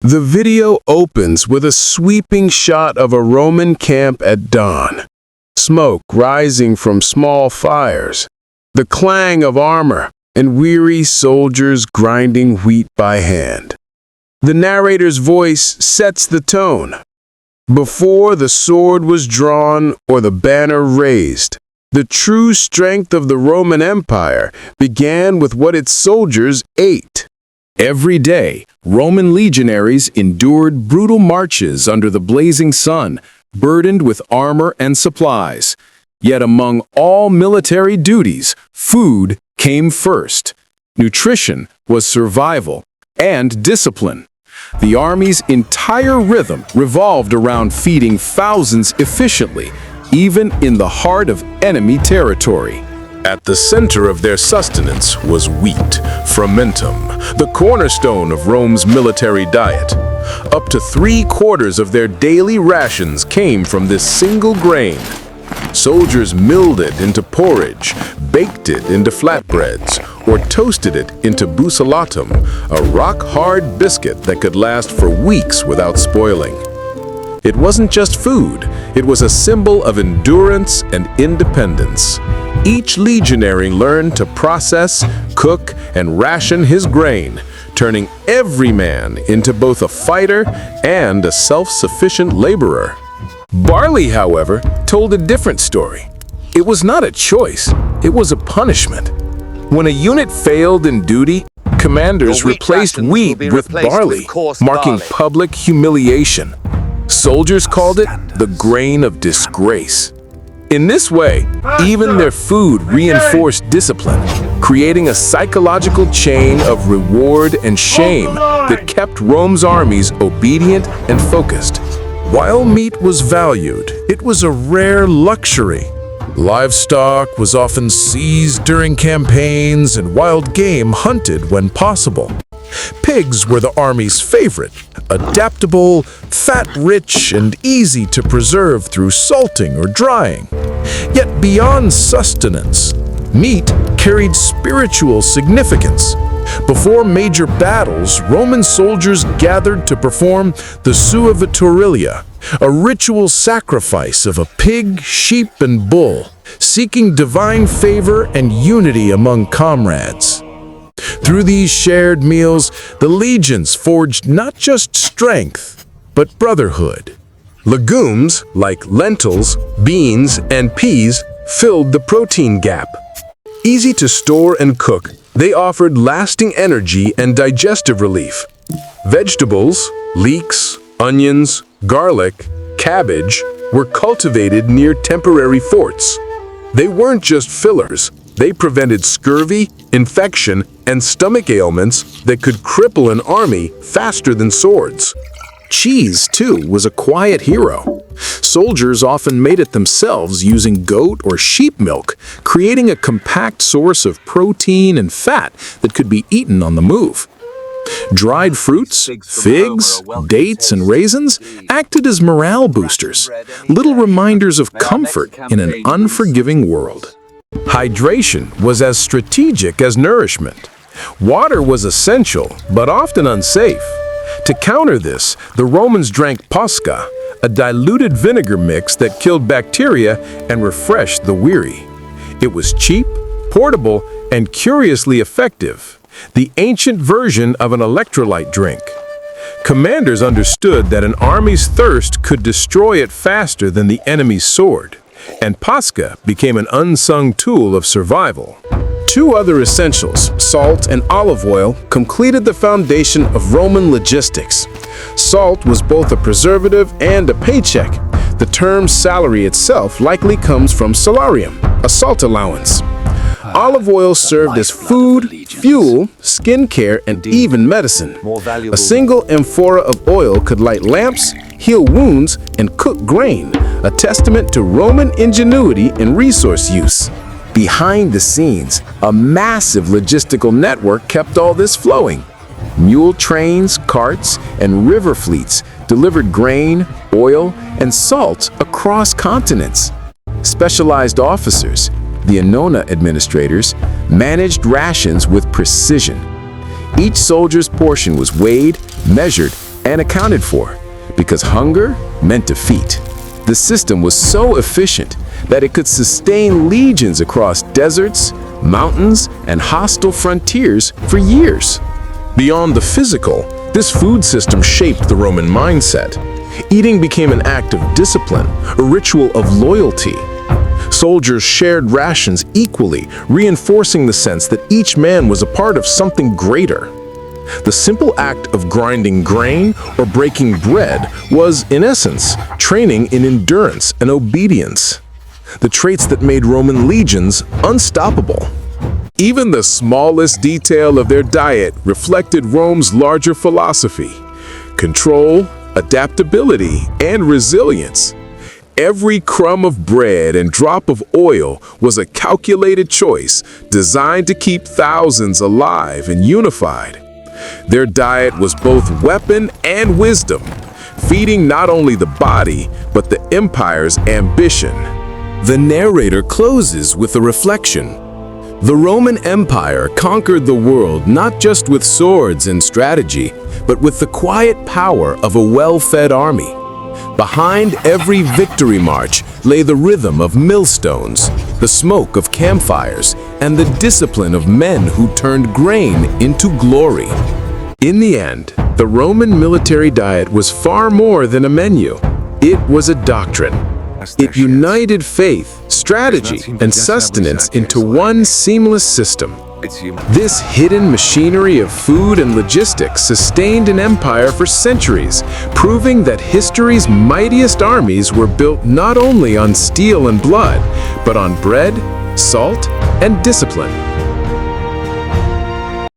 The video opens with a sweeping shot of a Roman camp at dawn. Smoke rising from small fires, the clang of armor, and weary soldiers grinding wheat by hand. The narrator's voice sets the tone. Before the sword was drawn or the banner raised, the true strength of the Roman Empire began with what its soldiers ate. Every day, Roman legionaries endured brutal marches under the blazing sun, burdened with armor and supplies. Yet among all military duties, food came first. Nutrition was survival and discipline. The army's entire rhythm revolved around feeding thousands efficiently, even in the heart of enemy territory. At the center of their sustenance was wheat, frumentum, the cornerstone of Rome's military diet. Up to 3/4 of their daily rations came from this single grain. Soldiers milled it into porridge, baked it into flatbreads, or toasted it into bucellatum, a rock-hard biscuit that could last for weeks without spoiling. It wasn't just food, it was a symbol of endurance and independence. Each legionary learned to process, cook, and ration his grain, turning every man into both a fighter and a self-sufficient laborer. Barley, however, told a different story. It was not a choice, it was a punishment. When a unit failed in duty, commanders replaced wheat with barley, marking public humiliation. Soldiers called it the grain of disgrace. In this way, even their food reinforced discipline, creating a psychological chain of reward and shame that kept Rome's armies obedient and focused. While meat was valued, it was a rare luxury. Livestock was often seized during campaigns and wild game hunted when possible. Pigs were the army's favorite, adaptable, fat-rich, and easy to preserve through salting or drying. Yet beyond sustenance, meat carried spiritual significance. Before major battles, Roman soldiers gathered to perform the sua viturilia, a ritual sacrifice of a pig, sheep, and bull, seeking divine favor and unity among comrades. Through these shared meals, the legions forged not just strength, but brotherhood. Legumes, like lentils, beans, and peas, filled the protein gap. Easy to store and cook, they offered lasting energy and digestive relief. Vegetables, leeks, onions, garlic, cabbage were cultivated near temporary forts. They weren't just fillers, they prevented scurvy, infection, and stomach ailments that could cripple an army faster than swords. Cheese, too, was a quiet hero. Soldiers often made it themselves using goat or sheep milk, creating a compact source of protein and fat that could be eaten on the move. Dried fruits, figs, dates, and raisins acted as morale boosters, little reminders of comfort in an unforgiving world. Hydration was as strategic as nourishment. Water was essential, but often unsafe. To counter this, the Romans drank posca, a diluted vinegar mix that killed bacteria and refreshed the weary. It was cheap, portable, and curiously effective, the ancient version of an electrolyte drink. Commanders understood that an army's thirst could destroy it faster than the enemy's sword, and posca became an unsung tool of survival. Two other essentials, salt and olive oil, completed the foundation of Roman logistics. Salt was both a preservative and a paycheck. The term salary itself likely comes from salarium, a salt allowance. Olive oil served as food, fuel, skincare, and even medicine. A single amphora of oil could light lamps, heal wounds, and cook grain, a testament to Roman ingenuity in resource use. Behind the scenes, a massive logistical network kept all this flowing. Mule trains, carts, and river fleets delivered grain, oil, and salt across continents. Specialized officers, the Annona administrators, managed rations with precision. Each soldier's portion was weighed, measured, and accounted for, because hunger meant defeat. The system was so efficient that it could sustain legions across deserts, mountains, and hostile frontiers for years. Beyond the physical, this food system shaped the Roman mindset. Eating became an act of discipline, a ritual of loyalty. Soldiers shared rations equally, reinforcing the sense that each man was a part of something greater. The simple act of grinding grain or breaking bread was, in essence, training in endurance and obedience, the traits that made Roman legions unstoppable. Even the smallest detail of their diet reflected Rome's larger philosophy: control, adaptability, and resilience. Every crumb of bread and drop of oil was a calculated choice designed to keep thousands alive and unified. Their diet was both weapon and wisdom, feeding not only the body, but the empire's ambition. The narrator closes with a reflection. The Roman Empire conquered the world not just with swords and strategy, but with the quiet power of a well-fed army. Behind every victory march lay the rhythm of millstones, the smoke of campfires, and the discipline of men who turned grain into glory. In the end, the Roman military diet was far more than a menu. It was a doctrine. It united faith, strategy, and sustenance into one seamless system. This hidden machinery of food and logistics sustained an empire for centuries, proving that history's mightiest armies were built not only on steel and blood, but on bread, salt, and discipline.